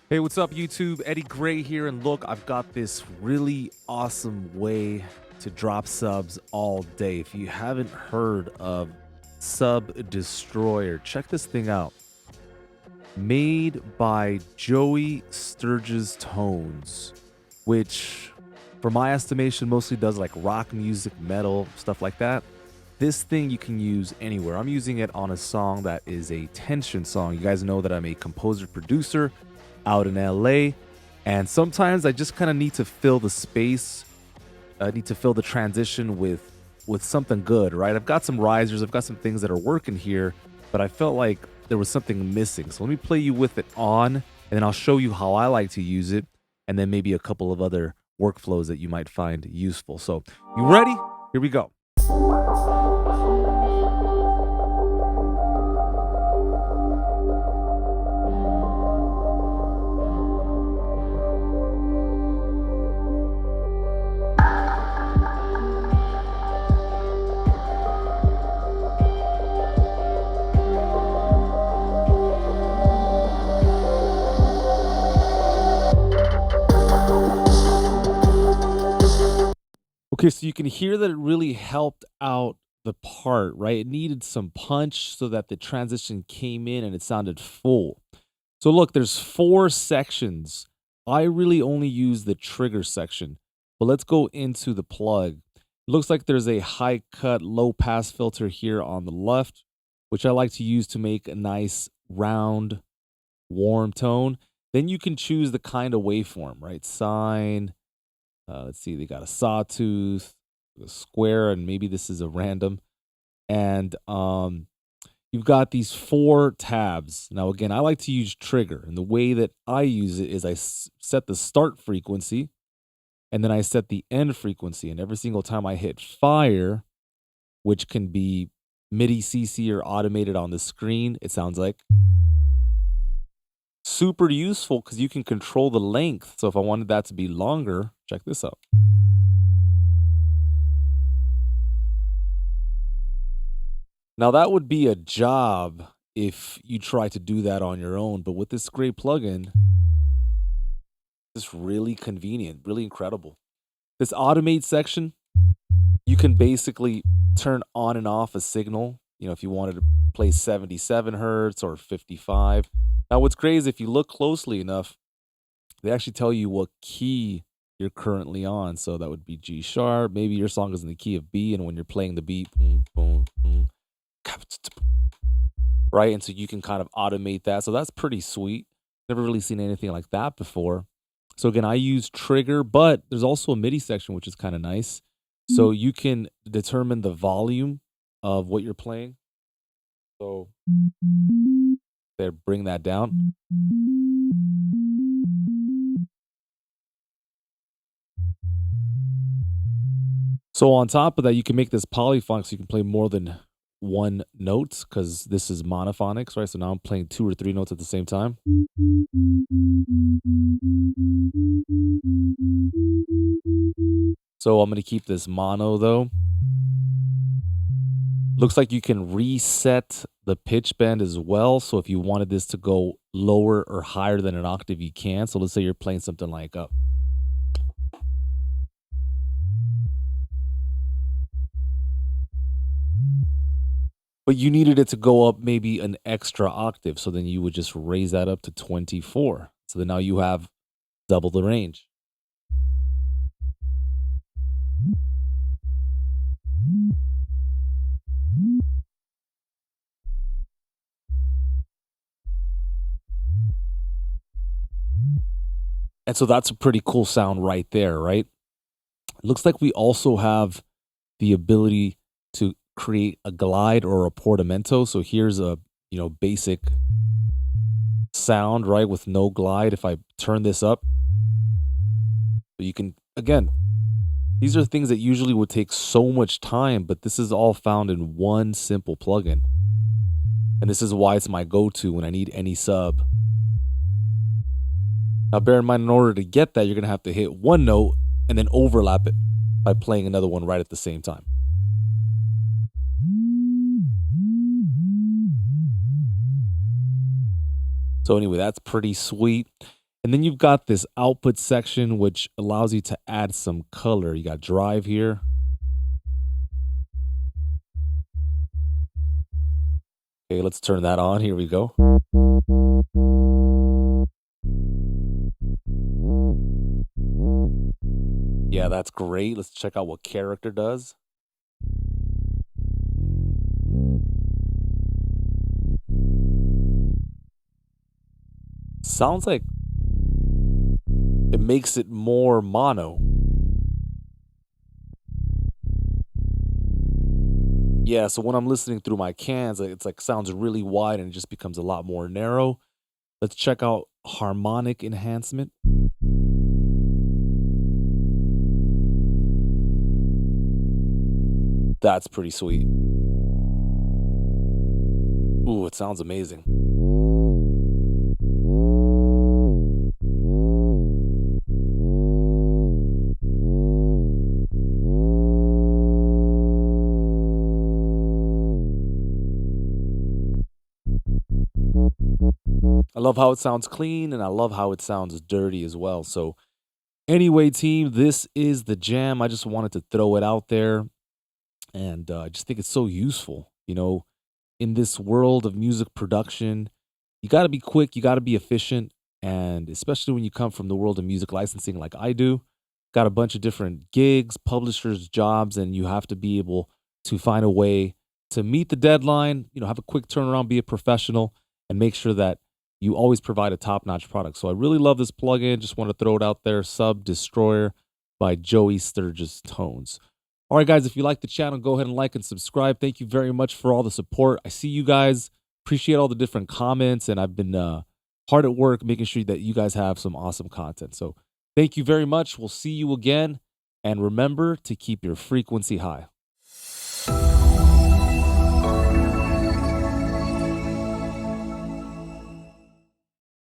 Hey, what's up, YouTube? Eddie Gray here, and look, I've got this really awesome way to drop subs all day. If you haven't heard of Sub Destroyer, check this thing out. Made by Joey Sturgis Tones, which, for my estimation, mostly does like rock music, metal, stuff like that. This thing you can use anywhere. I'm using it on a song that is a tension song. You guys know that I'm a composer-producer out in LA, and sometimes I just kind of need to fill the space. I need to fill the transition with something good, right? I've got some risers, I've got some things that are working here, but I felt like there was something missing. So let me play you with it on, and then I'll show you how I like to use it, and then maybe a couple of other workflows that you might find useful. So, you ready? Here we go. Okay, so you can hear that it really helped out the part, right? It needed some punch so that the transition came in and it sounded full. So look, there's 4 sections. I really only use the trigger section, but let's go into the plug. It looks like there's a high cut, low pass filter here on the left, which I like to use to make a nice round, warm tone. Then you can choose the kind of waveform, right? Sine, let's see, they got a sawtooth, a square, and maybe this is a random. And you've got these 4 tabs. Now, again, I like to use trigger. And the way that I use it is I set the start frequency, and then I set the end frequency. And every single time I hit fire, which can be MIDI CC or automated on the screen, it sounds like super useful because you can control the length. So if I wanted that to be longer, check this out. Now that would be a job if you try to do that on your own, but with this great plugin, it's really convenient, really incredible. This automate section, you can basically turn on and off a signal, if you wanted to play 77 hertz or 55. Now what's great is if you look closely enough, they actually tell you what key you're currently on. So that would be G sharp. Maybe your song is in the key of B, and when you're playing the beat, boom, boom, boom, right? And so you can kind of automate that. So that's pretty sweet. Never really seen anything like that before. So again, I use trigger, but there's also a MIDI section, which is kind of nice. So you can determine the volume of what you're playing. So there, bring that down. So on top of that, you can make this polyphonic, so you can play more than one note, because this is monophonics, right? So now I'm playing 2 or 3 notes at the same time. So I'm going to keep this mono though. Looks like you can reset the pitch bend as well. So if you wanted this to go lower or higher than an octave, you can. So let's say you're playing something like up. But you needed it to go up maybe an extra octave. So then you would just raise that up to 24. So then now you have double the range. And so that's a pretty cool sound right there, right? It looks like we also have the ability to create a glide or a portamento. So here's a, basic sound, right, with no glide. If I turn this up, you can, again, these are things that usually would take so much time, but this is all found in one simple plugin. And this is why it's my go-to when I need any sub. Now, bear in mind, in order to get that, you're going to have to hit one note and then overlap it by playing another one right at the same time. So anyway, that's pretty sweet. And then you've got this output section, which allows you to add some color. You got drive here. Okay, let's turn that on. Here we go. Yeah, that's great. Let's check out what character does. Sounds like it makes it more mono. Yeah, so when I'm listening through my cans, it's like sounds really wide and it just becomes a lot more narrow. Let's check out harmonic enhancement. That's pretty sweet. Ooh, it sounds amazing. I love how it sounds clean and I love how it sounds dirty as well. So, anyway, team, this is the jam. I just wanted to throw it out there and I just think it's so useful. In this world of music production, you got to be quick, you got to be efficient, and especially when you come from the world of music licensing like I do, got a bunch of different gigs, publishers, jobs, and you have to be able to find a way to meet the deadline, have a quick turnaround, be a professional, and make sure that you always provide a top-notch product. So I really love this plugin. Just want to throw it out there. Sub Destroyer by Joey Sturgis Tones. All right, guys, if you like the channel, go ahead and like and subscribe. Thank you very much for all the support. I see you guys. Appreciate all the different comments, and I've been hard at work making sure that you guys have some awesome content. So thank you very much. We'll see you again, and remember to keep your frequency high.